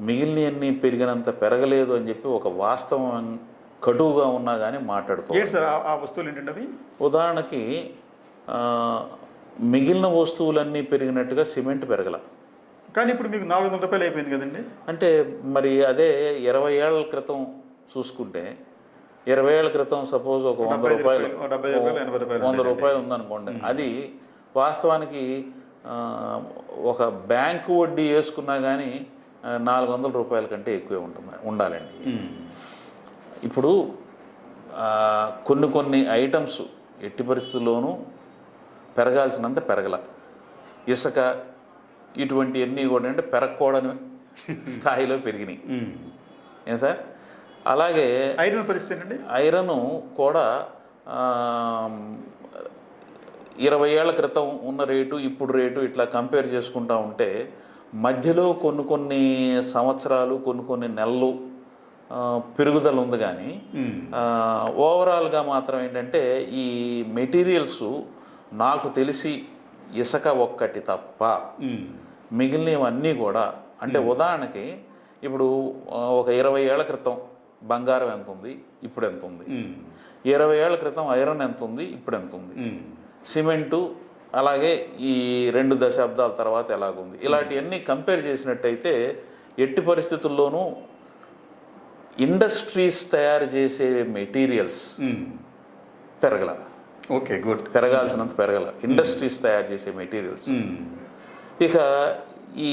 మిగిలినవన్నీ పెరిగినంత పెరగలేదు అని చెప్పి ఒక వాస్తవం కటువుగా ఉన్నా కానీ ఏంటి సార్ ఆ వస్తువులు ఏంటంటే అవి? ఉదాహరణకి మిగిలిన వస్తువులన్నీ పెరిగినట్టుగా సిమెంట్ పెరగల. కానీ ఇప్పుడు మీకు 400 రూపాయలు అయిపోయింది కదండి. అంటే మరి అదే 20 ఏళ్ల క్రితం చూసుకుంటే 20 ఏళ్ల క్రితం సపోజ్ ఒక 100 రూపాయలు 100 రూపాయలు ఉందనుకోండి, అది వాస్తవానికి ఒక బ్యాంకు వడ్డీ వేసుకున్నా కానీ 400 రూపాయల కంటే ఎక్కువే ఉండాలండి. ఇప్పుడు కొన్ని ఐటమ్స్ ఎట్టి పరిస్థితుల్లోనూ పెరగాల్సినంత పెరగల. ఇసుక ఇటువంటివన్నీ కూడా అంటే పెరగకూడని స్థాయిలో పెరిగినాయి. ఏం సార్? అలాగే ఐరన్ పరిస్థితి అండి. ఐరన్ కూడా 20 ఏళ్ల క్రితం ఉన్న రేటు ఇప్పుడు రేటు ఇట్లా కంపేర్ చేసుకుంటా ఉంటే మధ్యలో కొన్ని సంవత్సరాలు కొన్ని నెలలు పెరుగుదల ఉంది. కానీ ఓవరాల్గా మాత్రం ఏంటంటే ఈ మెటీరియల్స్ నాకు తెలిసి ఇసుక ఒక్కటి తప్ప మిగిలినవన్నీ కూడా అంటే ఉదాహరణకి ఇప్పుడు ఒక 20 ఏళ్ల క్రితం బంగారం ఎంత ఉంది, ఇప్పుడు ఎంత ఉంది, 20 ఏళ్ల క్రితం ఐరన్ ఎంత ఉంది, ఇప్పుడు ఎంత ఉంది, సిమెంటు అలాగే ఈ 2 దశాబ్దాల తర్వాత ఎలాగుంది, ఇలాంటివన్నీ కంపేర్ చేసినట్టయితే ఎట్టి పరిస్థితుల్లోనూ ఇండస్ట్రీస్ తయారు చేసే మెటీరియల్స్ పెరగల. Okay, good. పెరగాల్సినంత పెరగల ఇండస్ట్రీస్ తయారు చేసే మెటీరియల్స్. ఇక ఈ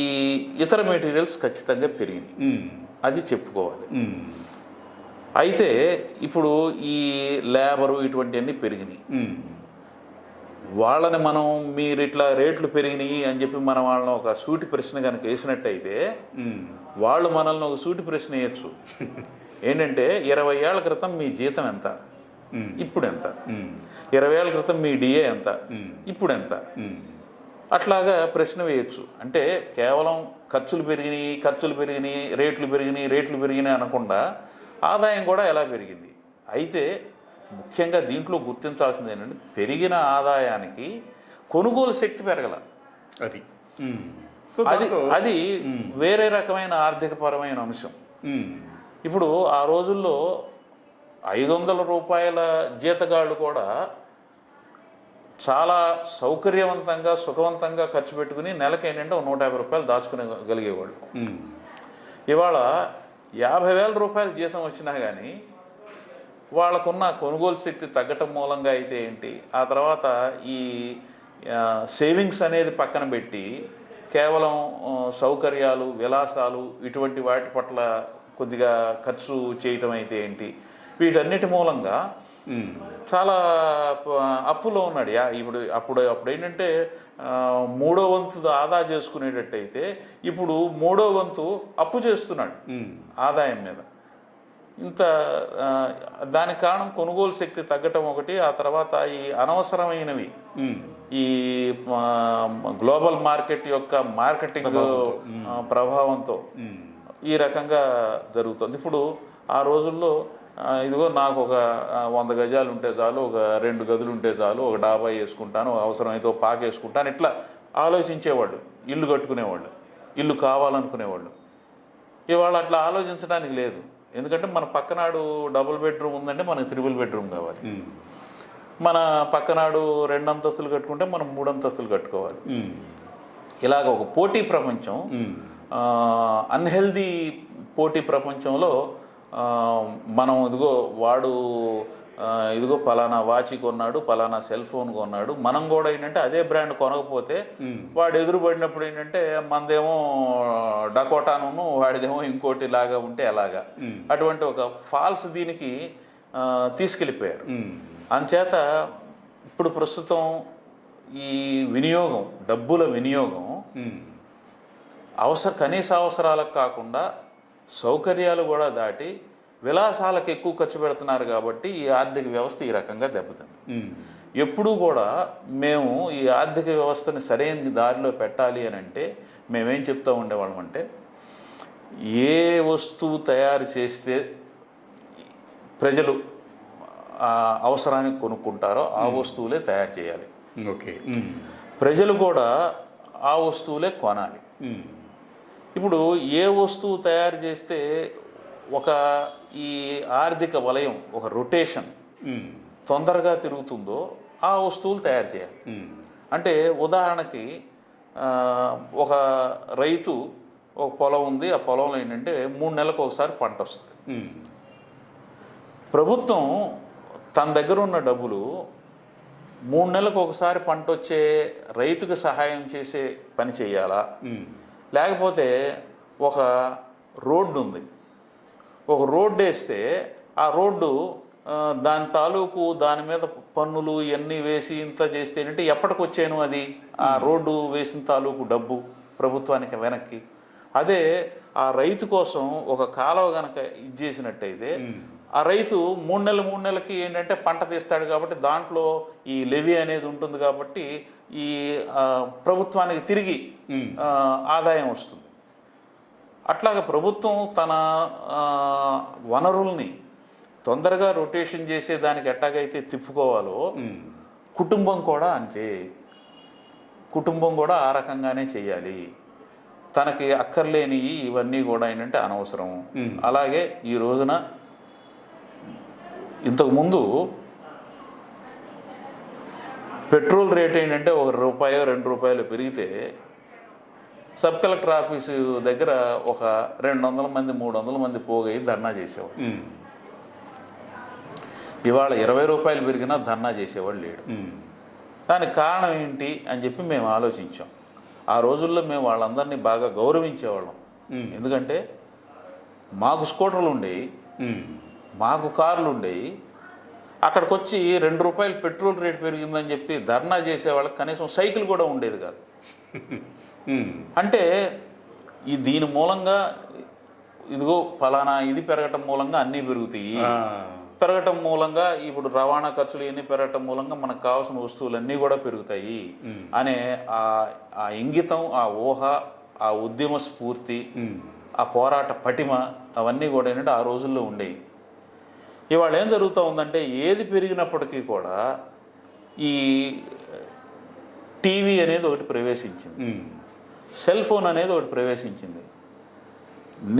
ఇతర మెటీరియల్స్ ఖచ్చితంగా పెరిగినాయి, అది చెప్పుకోవాలి. అయితే ఇప్పుడు ఈ లేబరు ఇటువంటివన్నీ పెరిగినాయి. వాళ్ళని మనం మీరు ఇట్లా రేట్లు పెరిగినాయి అని చెప్పి మనం వాళ్ళని ఒక సూటి ప్రశ్న కనుక వేసినట్టయితే వాళ్ళు మనల్ని ఒక సూటి ప్రశ్న వేయచ్చు. ఏంటంటే 20 ఏళ్ల క్రితం మీ జీతం ఎంత, ఇప్పుడు ఎంత, 20 ఏళ్ల క్రితం మీ డిఏ ఎంత, ఇప్పుడు ఎంత, అట్లాగా ప్రశ్న వేయచ్చు. అంటే కేవలం ఖర్చులు పెరిగినాయి రేట్లు పెరిగినాయి అనకుండా ఆదాయం కూడా ఎలా పెరిగింది. అయితే ముఖ్యంగా దీంట్లో గుర్తించాల్సింది ఏంటంటే పెరిగిన ఆదాయానికి కొనుగోలు శక్తి పెరగల. అది వేరే రకమైన ఆర్థికపరమైన అంశం. ఇప్పుడు ఆ రోజుల్లో 500 రూపాయల జీతగాళ్ళు కూడా చాలా సౌకర్యవంతంగా సుఖవంతంగా ఖర్చు పెట్టుకుని నెలకి ఏంటంటే 150 రూపాయలు దాచుకునేగలిగేవాళ్ళు. ఇవాళ 50,000 రూపాయల జీతం వచ్చినా కానీ వాళ్ళకున్న కొనుగోలు శక్తి తగ్గటం మూలంగా అయితే ఏంటి, ఆ తర్వాత ఈ సేవింగ్స్ అనేది పక్కన పెట్టి కేవలం సౌకర్యాలు విలాసాలు ఇటువంటి వాటి పట్ల కొద్దిగా ఖర్చు చేయటం అయితే ఏంటి, వీటన్నిటి మూలంగా చాలా అప్పులో ఉన్నాడు. ఇప్పుడు ఏంటంటే 3వ వంతు ఆదా చేసుకునేటట్టయితే ఇప్పుడు 3వ వంతు అప్పు చేస్తున్నాడు ఆదాయం మీద. దానికి కారణం కొనుగోలు శక్తి తగ్గటం ఒకటి, ఆ తర్వాత ఈ అనవసరమైనవి ఈ గ్లోబల్ మార్కెట్ యొక్క మార్కెటింగ్ ప్రభావంతో ఈ రకంగా జరుగుతుంది. ఇప్పుడు ఆ రోజుల్లో ఇదిగో నాకు ఒక 100 గజాలు ఉంటే చాలు, ఒక 2 గదులు ఉంటే చాలు, ఒక డాబా వేసుకుంటాను, అవసరమైతే ఒక పాక వేసుకుంటాను, ఇట్లా ఆలోచించేవాళ్ళు. ఇల్లు కట్టుకునేవాళ్ళు, ఇల్లు కావాలనుకునేవాళ్ళు. ఇవాళ అట్లా ఆలోచించడానికి లేదు. ఎందుకంటే మన పక్కనాడు డబుల్ బెడ్రూమ్ ఉందంటే మనకి 3 బెడ్రూమ్ కావాలి. మన పక్కనాడు 2 అంతస్తులు కట్టుకుంటే మనం 3 అంతస్తులు కట్టుకోవాలి. ఇలాగ ఒక పోటీ ప్రపంచం, అన్హెల్దీ పోటీ ప్రపంచంలో మనం ఇదిగో వాడు ఇదిగో పలానా వాచ్ కొన్నాడు, పలానా సెల్ ఫోన్ కొన్నాడు. మనం కూడా ఏంటంటే అదే బ్రాండ్ కొనకపోతే వాడు ఎదురుపడినప్పుడు ఏంటంటే మనదేమో డకోటాను, వాడిదేమో ఇంకోటి లాగా ఉంటే ఎలాగా, అటువంటి ఒక ఫాల్స్ దీనికి తీసుకెళ్ళిపోయారు. అందుచేత ఇప్పుడు ప్రస్తుతం ఈ వినియోగం, డబ్బుల వినియోగం కనీస అవసరాలకు కాకుండా సౌకర్యాలు కూడా దాటి విలాసాలకు ఎక్కువ ఖర్చు పెడుతున్నారు. కాబట్టి ఈ ఆర్థిక వ్యవస్థ ఈ రకంగా దెబ్బతింది. ఎప్పుడూ కూడా మేము ఈ ఆర్థిక వ్యవస్థని సరైన దారిలో పెట్టాలి అని అంటే మేమేం చెప్తూ ఉండేవాళ్ళం అంటే, ఏ వస్తువు తయారు చేస్తే ప్రజలు అవసరానికి కొనుక్కుంటారో ఆ వస్తువులే తయారు చేయాలి. ఓకే, ప్రజలు కూడా ఆ వస్తువులే కొనాలి. ఇప్పుడు ఏ వస్తువు తయారు చేస్తే ఒక ఈ ఆర్థిక వలయం, ఒక రొటేషన్ తొందరగా తిరుగుతుందో ఆ వస్తువులు తయారు చేయాలి. అంటే ఉదాహరణకి ఒక రైతు ఒక పొలం ఉంది, ఆ పొలంలో ఏంటంటే 3 నెలలకు ఒకసారి పంట వస్తుంది. ప్రభుత్వం తన దగ్గర ఉన్న డబ్బులు 3 నెలలకు ఒకసారి పంట వచ్చే రైతుకు సహాయం చేసే పని చేయాలా, లేకపోతే ఒక రోడ్డు ఉంది, ఒక రోడ్డు వేస్తే ఆ రోడ్డు దాని తాలూకు దాని మీద పన్నులు ఇవన్నీ వేసి ఇంత చేస్తే ఏంటంటే ఎప్పటికొచ్చాను అది ఆ రోడ్డు వేసిన తాలూకు డబ్బు ప్రభుత్వానికి వెనక్కి. అదే ఆ రైతు కోసం ఒక కాలువ కనుక ఇది చేసినట్టయితే ఆ రైతు 3 నెలలకి ఏంటంటే పంట తీస్తాడు. కాబట్టి దాంట్లో ఈ లెవీ అనేది ఉంటుంది. కాబట్టి ఈ ప్రభుత్వానికి తిరిగి ఆదాయం వస్తుంది. అట్లాగే ప్రభుత్వం తన వనరుల్ని తొందరగా రొటేషన్ చేసే దానికి ఎట్టాగైతే తిప్పుకోవాలో కుటుంబం కూడా అంతే. కుటుంబం కూడా ఆ రకంగానే చేయాలి. తనకి అక్కర్లేనివి ఇవన్నీ కూడా ఏంటంటే అనవసరం. అలాగే ఈ రోజున ఇంతకుముందు పెట్రోల్ రేట్ ఏంటంటే ₹1 ₹2 పెరిగితే సబ్ కలెక్టర్ ఆఫీసు దగ్గర ఒక 200 మంది 300 మంది పోగై ధర్నా చేసేవాడు. ఇవాళ ₹20 పెరిగినా ధర్నా చేసేవాడు లేడు. దానికి కారణం ఏంటి అని చెప్పి మేము ఆలోచించాం. ఆ రోజుల్లో మేము వాళ్ళందరినీ బాగా గౌరవించేవాళ్ళం. ఎందుకంటే మాకు స్కూటర్లు ఉండేవి, మాకు కార్లు ఉండేవి. అక్కడికి వచ్చి ₹2 పెట్రోల్ రేట్ పెరిగిందని చెప్పి ధర్నా చేసేవాళ్ళకి కనీసం సైకిల్ కూడా ఉండేది కాదు. అంటే దీని మూలంగా ఇదిగో ఫలానా ఇది పెరగటం మూలంగా అన్నీ పెరుగుతాయి, పెరగటం మూలంగా ఇప్పుడు రవాణా ఖర్చులు ఇవన్నీ పెరగటం మూలంగా మనకు కావాల్సిన వస్తువులన్నీ కూడా పెరుగుతాయి అనే ఆ ఇంగితం, ఆ ఊహ, ఆ ఉద్యమ స్ఫూర్తి, ఆ పోరాట పటిమ అవన్నీ కూడా ఏంటంటే ఆ రోజుల్లో ఉండేవి. ఇవాళ ఏం జరుగుతూ ఉందంటే ఏది పెరిగినప్పటికీ కూడా ఈ టీవీ అనేది ఒకటి ప్రవేశించింది, సెల్ ఫోన్ అనేది ఒకటి ప్రవేశించింది.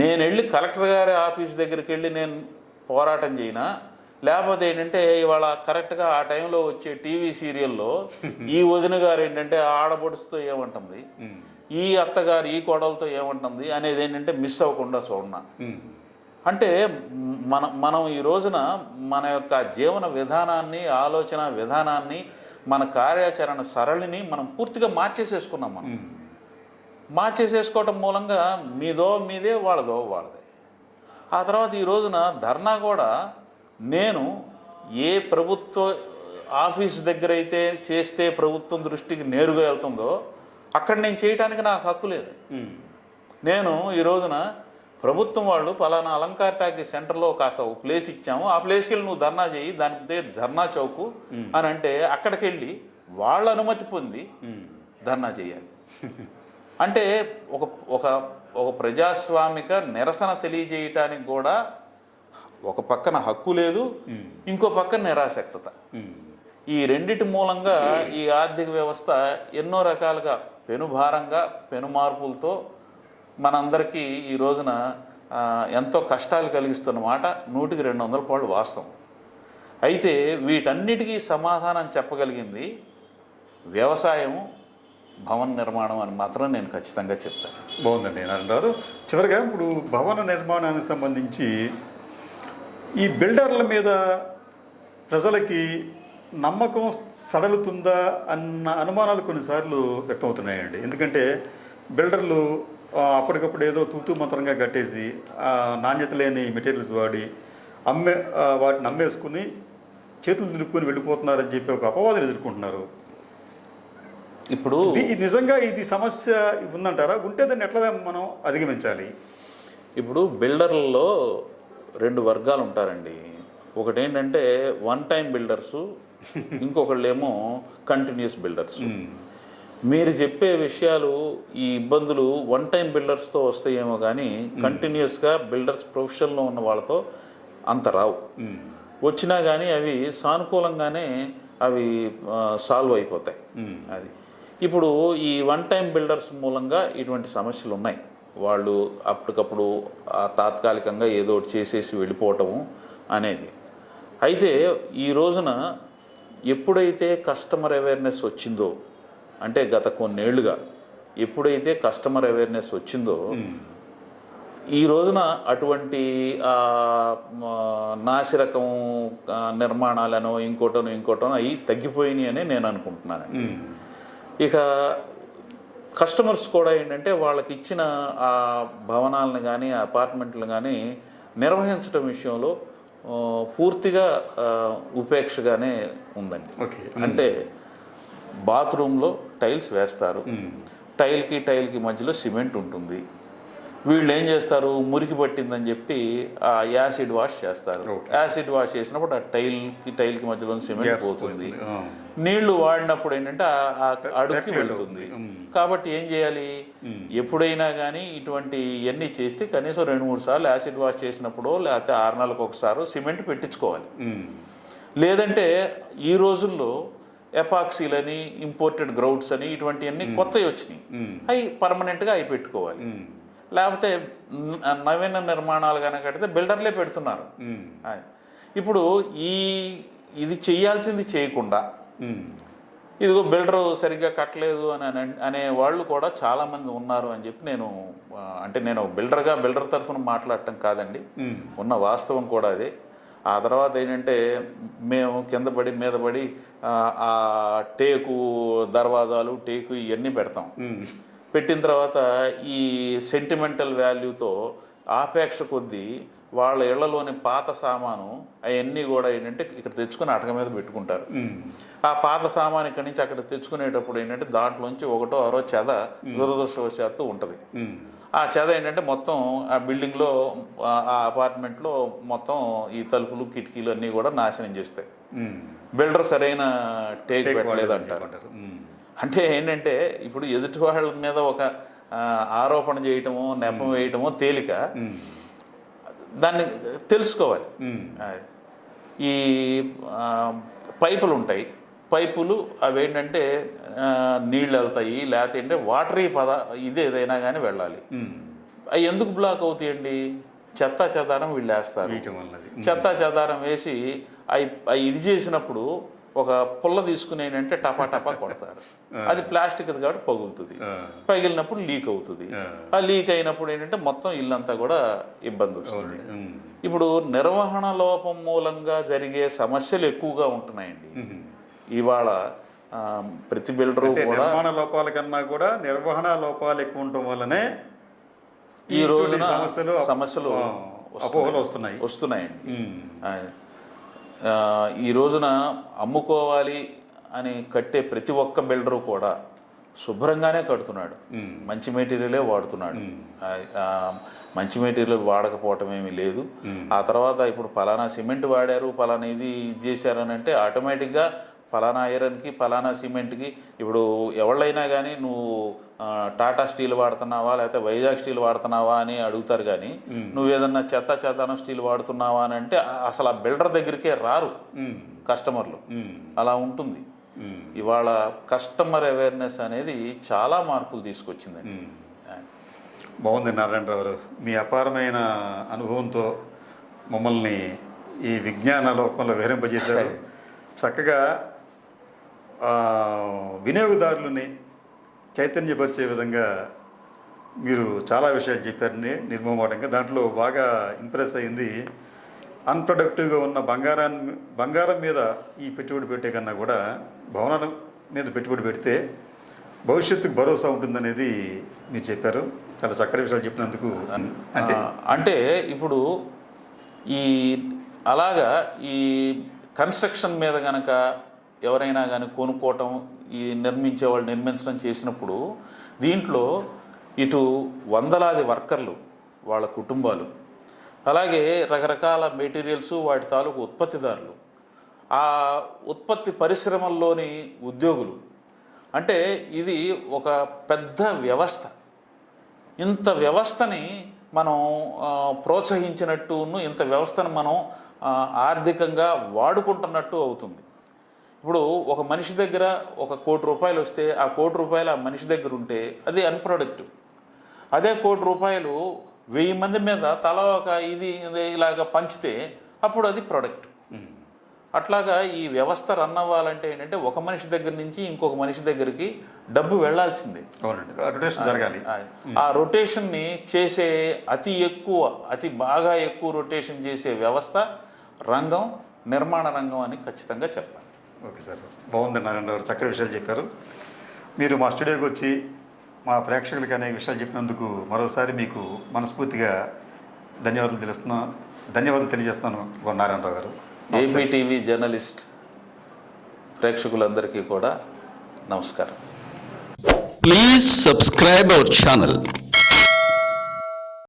నేను వెళ్ళి కలెక్టర్ గారి ఆఫీస్ దగ్గరికి వెళ్ళి నేను పోరాటం చేయనా, లేకపోతే ఏంటంటే ఇవాళ కరెక్ట్గా ఆ టైంలో వచ్చే టీవీ సీరియల్లో ఈ వదిన గారు ఏంటంటే ఆడబడుచుతో ఏమంటుంది, ఈ అత్తగారు ఈ కోడలతో ఏమంటుంది అనేది ఏంటంటే మిస్ అవ్వకుండా చూడనా. అంటే మనం ఈ రోజున మన యొక్క జీవన విధానాన్ని, ఆలోచన విధానాన్ని, మన కార్యాచరణ సరళిని మనం పూర్తిగా మార్చేసేసుకున్నాం. మనం మార్చేసేసుకోవటం మూలంగా మీదో మీదే, వాళ్ళదో వాళ్ళదే. ఆ తర్వాత ఈ రోజున ధర్నా కూడా నేను ఏ ప్రభుత్వ ఆఫీస్ దగ్గర అయితే చేస్తే ప్రభుత్వం దృష్టికి నేరుగా వెళ్తుందో అక్కడ నేను చేయటానికి నాకు హక్కు లేదు. నేను ఈ రోజున ప్రభుత్వం వాళ్ళు పలానా అలంకార్ టాకీ సెంటర్లో కాస్త ఒక ప్లేస్ ఇచ్చాము, ఆ ప్లేస్కి వెళ్ళి నువ్వు ధర్నా చేయి, దానికి ధర్నా చౌకు అని అంటే అక్కడికి వెళ్ళి వాళ్ళ అనుమతి పొంది ధర్నా చేయాలి. అంటే ఒక ప్రజాస్వామిక నిరసన తెలియజేయటానికి కూడా ఒక పక్కన హక్కు లేదు, ఇంకో పక్కన నిరాసక్తత. ఈ రెండిటి మూలంగా ఈ ఆర్థిక వ్యవస్థ ఎన్నో రకాలుగా పెనుభారంగా, పెను మార్పులతో మనందరికీ ఈ రోజున ఎంతో కష్టాలు కలిగిస్తున్నమాట 100% వాస్తవం. అయితే వీటన్నిటికీ సమాధానం చెప్పగలిగింది వ్యవసాయము, భవన నిర్మాణం అని మాత్రం నేను ఖచ్చితంగా చెప్తాను. బాగుందండి అంటారు. చివరిగా ఇప్పుడు భవన నిర్మాణానికి సంబంధించి ఈ బిల్డర్ల మీద ప్రజలకి నమ్మకం సడలుతుందా అన్న అనుమానాలు కొన్నిసార్లు వ్యక్తమవుతున్నాయండి. ఎందుకంటే బిల్డర్లు అప్పటికప్పుడు ఏదో తూతూ మంత్రంగా కట్టేసి నాణ్యత లేని మెటీరియల్స్ వాడి వాటిని అమ్మేసుకుని చేతులు దులుపుకొని వెళ్ళిపోతున్నారని చెప్పి ఒక అపవాదం ఎదుర్కొంటున్నారు. ఇప్పుడు ఇది నిజంగా ఇది సమస్య ఉందంటారా? ఉంటే దాన్ని ఎట్లా మనం అధిగమించాలి? ఇప్పుడు బిల్డర్లలో 2 వర్గాలు ఉంటారండి. ఒకటి ఏంటంటే వన్ టైం బిల్డర్సు, ఇంకొకళ్ళేమో కంటిన్యూస్ బిల్డర్స్. మీరు చెప్పే విషయాలు, ఈ ఇబ్బందులు వన్ టైం బిల్డర్స్తో వస్తాయేమో కానీ కంటిన్యూస్గా బిల్డర్స్ ప్రొఫెషన్లో ఉన్న వాళ్ళతో అంత రావు. వచ్చినా కానీ అవి సానుకూలంగానే అవి సాల్వ్ అయిపోతాయి. అది ఇప్పుడు ఈ వన్ టైం బిల్డర్స్ మూలంగా ఇటువంటి సమస్యలు ఉన్నాయి. వాళ్ళు అప్పటికప్పుడు తాత్కాలికంగా ఏదో ఒకటి చేసేసి వెళ్ళిపోవటము అనేది. అయితే ఈ రోజున ఎప్పుడైతే కస్టమర్ అవేర్నెస్ వచ్చిందో, అంటే గత కొన్నేళ్లుగా ఎప్పుడైతే కస్టమర్ అవేర్నెస్ వచ్చిందో, ఈ రోజున అటువంటి నాసిరకం నిర్మాణాలను ఇంకోటనో అవి తగ్గిపోయినాయి అని నేను అనుకుంటున్నానండి. ఇక కస్టమర్స్ కూడా ఏంటంటే వాళ్ళకి ఇచ్చిన ఆ భవనాలను కానీ అపార్ట్మెంట్లు కానీ నిర్వహించడం విషయంలో పూర్తిగా ఉపేక్షగానే ఉందండి. అంటే బాత్రూంలో టైల్స్ వేస్తారు, టైల్కి టైల్కి మధ్యలో సిమెంట్ ఉంటుంది. వీళ్ళు ఏం చేస్తారు, మురికి పట్టిందని చెప్పి ఆ యాసిడ్ వాష్ చేస్తారు. యాసిడ్ వాష్ చేసినప్పుడు ఆ టైల్కి మధ్యలో సిమెంట్ పోతుంది. నీళ్లు వాడినప్పుడు ఏంటంటే ఆ అడుగుకి వెళుతుంది. కాబట్టి ఏం చేయాలి, ఎప్పుడైనా కానీ ఇటువంటి ఇవన్నీ చేస్తే కనీసం 2-3 సార్లు యాసిడ్ వాష్ చేసినప్పుడు, లేకపోతే 6 నెలలకు ఒకసారి సిమెంట్ పెట్టించుకోవాలి. లేదంటే ఈ రోజుల్లో ఎపాక్సీలని, ఇంపోర్టెడ్ గ్రౌట్స్ అని ఇటువంటివన్నీ కొత్తవి వచ్చినాయి. అవి పర్మనెంట్గా అవి పెట్టుకోవాలి. లేకపోతే నవీన నిర్మాణాలు కనుక కడితే బిల్డర్లే పెడుతున్నారు. ఇప్పుడు ఇది చేయాల్సింది చేయకుండా ఇదిగో బిల్డరు సరిగ్గా కట్టలేదు అనే వాళ్ళు కూడా చాలామంది ఉన్నారు అని చెప్పి నేను బిల్డర్ తరఫున మాట్లాడటం కాదండి, ఉన్న వాస్తవం కూడా అదే. ఆ తర్వాత ఏంటంటే మేము కింద పడి మీద పడి ఆ టేకు దర్వాజాలు, టేకు ఇవన్నీ పెడతాం. పెట్టిన తర్వాత ఈ సెంటిమెంటల్ వాల్యూతో ఆపేక్ష కొద్దీ వాళ్ళ ఇళ్లలోని పాత సామాను అవన్నీ కూడా ఏంటంటే ఇక్కడ తెచ్చుకుని అటక మీద పెట్టుకుంటారు. ఆ పాత సామాను ఇక్కడి నుంచి అక్కడ తెచ్చుకునేటప్పుడు ఏంటంటే దాంట్లోంచి 1-6 చెద దురదృష్టవశాత్తు ఉంటుంది. ఆ చెద ఏంటంటే మొత్తం ఆ బిల్డింగ్లో, ఆ అపార్ట్మెంట్లో మొత్తం ఈ తలుపులు, కిటికీలు అన్నీ కూడా నాశనం చేస్తాయి. బిల్డర్ సరైన టేక్ పెట్టలేదు అంటారు. అంటే ఏంటంటే ఇప్పుడు ఎదుటి వాళ్ళ మీద ఒక ఆరోపణ చేయటమో, నెపం వేయటమో తేలిక, దాన్ని తెలుసుకోవాలి. ఈ పైపులు ఉంటాయి, పైపులు అవి ఏంటంటే నీళ్ళు వెళ్తాయి, లేకపోతే అంటే వాటరీ ఏదైనా కానీ వెళ్ళాలి. అవి ఎందుకు బ్లాక్ అవుతాయండి? చెత్తా చెదారం వీళ్ళు వేస్తారు. చెత్తా చెదారం వేసి అవి ఇది చేసినప్పుడు ఒక పుల్ల తీసుకుని ఏంటంటే టపా కొడతారు. అది ప్లాస్టిక్ కాబట్టి పగులుతుంది. పగిలినప్పుడు లీక్ అవుతుంది. ఆ లీక్ అయినప్పుడు ఏంటంటే మొత్తం ఇల్లంతా కూడా ఇబ్బంది వస్తుంది. ఇప్పుడు నిర్వహణ లోపం మూలంగా జరిగే సమస్యలు ఎక్కువగా ఉంటున్నాయండి. ఇవాళ ప్రతి బిల్డరు కూడా నిర్మాణ లోపాల కన్నా కూడా నిర్వహణ లోపాలు ఎక్కువ ఉండటం వల్లనే ఈ రోజున సమస్యలు వస్తున్నాయండి. ఈ రోజున అమ్ముకోవాలి అని కట్టే ప్రతి ఒక్క బిల్డరు కూడా శుభ్రంగానే కడుతున్నాడు, మంచి మెటీరియలే వాడుతున్నాడు. మంచి మెటీరియల్ వాడకపోవటం ఏమీ లేదు. ఆ తర్వాత ఇప్పుడు ఫలానా సిమెంట్ వాడారు, ఫలానా ఇది చేశారు అని అంటే ఆటోమేటిక్గా ఫలానా ఐరన్కి, ఫలానా సిమెంట్కి, ఇప్పుడు ఎవళ్ళైనా కానీ నువ్వు టాటా స్టీల్ వాడుతున్నావా లేకపోతే వైజాగ్ స్టీల్ వాడుతున్నావా అని అడుగుతారు. కానీ నువ్వు ఏదన్నా చెదారం స్టీల్ వాడుతున్నావా అని అంటే అసలు ఆ బిల్డర్ దగ్గరికే రారు కస్టమర్లు. అలా ఉంటుంది. ఇవాళ కస్టమర్ అవేర్నెస్ అనేది చాలా మార్పులు తీసుకొచ్చిందండి. బాగుంది నారాయణరావు గారు, మీ అపారమైన అనుభవంతో మమ్మల్ని ఈ విజ్ఞాన లోకంలో విహరింపజేశారు. చక్కగా వినియోగదారులని చైతన్యపరిచే విధంగా మీరు చాలా విషయాలు చెప్పారండి నిర్మమాటంగా. దాంట్లో బాగా ఇంప్రెస్ అయింది అన్ప్రొడక్టివ్గా ఉన్న బంగారం మీద ఈ పెట్టుబడి పెట్టే కన్నా కూడా భవనాల మీద పెట్టుబడి పెడితే భవిష్యత్తుకు భరోసా ఉంటుందనేది మీరు చెప్పారు. చాలా చక్కటి విషయాలు చెప్పినందుకు అంటే ఇప్పుడు ఈ అలాగా ఈ కన్స్ట్రక్షన్ మీద కనుక ఎవరైనా కానీ కొనుక్కోవటం, ఈ నిర్మించే వాళ్ళు నిర్మించడం చేసినప్పుడు దీంట్లో ఇటు వందలాది వర్కర్లు, వాళ్ళ కుటుంబాలు, అలాగే రకరకాల మెటీరియల్స్, వాటి తాలూకు ఉత్పత్తిదారులు, ఆ ఉత్పత్తి పరిశ్రమల్లోని ఉద్యోగులు, అంటే ఇది ఒక పెద్ద వ్యవస్థ. ఇంత వ్యవస్థని మనం ప్రోత్సహించినట్టును, ఇంత వ్యవస్థను మనం ఆర్థికంగా వాడుకుంటున్నట్టు అవుతుంది. ఇప్పుడు ఒక మనిషి దగ్గర ₹1 కోటి వస్తే ఆ ₹1 కోటి ఆ మనిషి దగ్గర ఉంటే అది అన్ప్రొడక్టివ్. అదే ₹1 కోటి 1000 మంది మీద తలా ఒక ఇది ఇలాగ పంచితే అప్పుడు అది ప్రొడక్ట్. అట్లాగా ఈ వ్యవస్థ రన్ అవ్వాలంటే ఏంటంటే ఒక మనిషి దగ్గర నుంచి ఇంకొక మనిషి దగ్గరికి డబ్బు వెళ్లాల్సిందే. రొటేషన్ జరగాలి. ఆ రొటేషన్ని చేసే అతి బాగా ఎక్కువ రొటేషన్ చేసే వ్యవస్థ రంగం నిర్మాణ రంగం అని ఖచ్చితంగా చెప్పాలి. ఓకే సార్, బాగుంది నారాయణ గారు, చక్కటి విషయాలు చెప్పారు. మీరు మా స్టూడియోకి వచ్చి మా ప్రేక్షకులకి అనేక విషయాలు చెప్పినందుకు మరోసారి మీకు మనస్ఫూర్తిగా ధన్యవాదాలు తెలియజేస్తున్నాను నారాయణరావు గారు. ఏపీటీవీ జర్నలిస్ట్ ప్రేక్షకులందరికీ కూడా నమస్కారం. Please subscribe our channel.